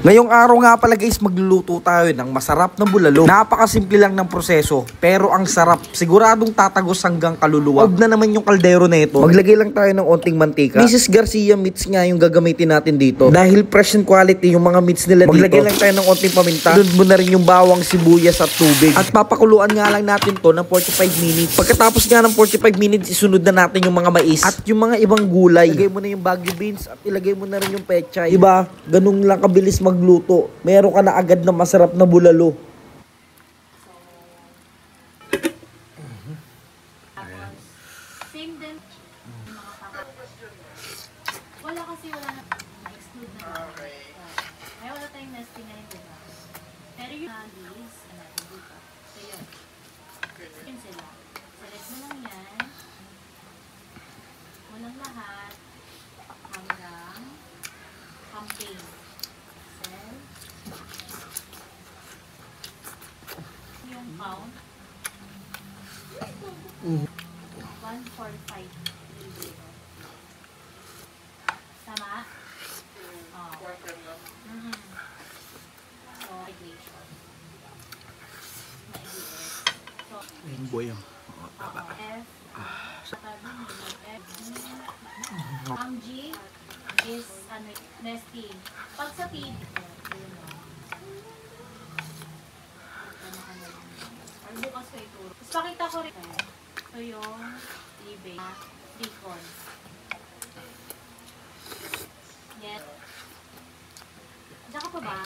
Ngayong araw nga pala guys, magluluto tayo ng masarap na bulalo. Napakasimple lang ng proseso, pero ang sarap. Siguradong tatagos hanggang kaluluwa. Huwag na naman yung kaldero na ito. Maglagay lang tayo ng onting mantika. Mrs. Garcia meats nga yung gagamitin natin dito. Dahil fresh and quality yung mga meats nila dito. Maglagay lang tayo ng onting paminta. Sunod mo na rin yung bawang, sibuyas at tubig. At papakuluan nga lang natin to ng 45 minutes. Pagkatapos nga ng 45 minutes, isunod na natin yung mga mais at yung mga ibang gulay. Ilagay mo na yung Baguio beans at ilagay mo na rin yung pechay. Diba? Ganun lang kabilis magluto. Meron ka na agad na masarap na bulalo. Same din. Wala kasi wala na exclude na. Ay wala tayong nesting na yun, diba? Pero yung hagis, dito. So yun. Skin sila. Select mo lang yan. Walang lahat. Hanggang campaign. Yung count 145 tama? So, hydration. So, Rainbow yun. F ang G is nesting. Pag sa T bukas ko ituro. Tapos pakita ko rin. Ito yung eBay. Beacon. Yes. Diyan ka pa ba?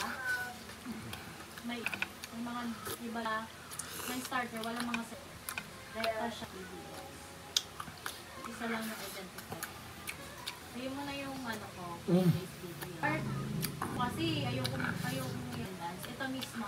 May mga iba may starter. Walang mga rekta siya. Isa lang yung identify. Ayun mo na yung ano ko. Kasi ayoko yung dance. Ito mismo.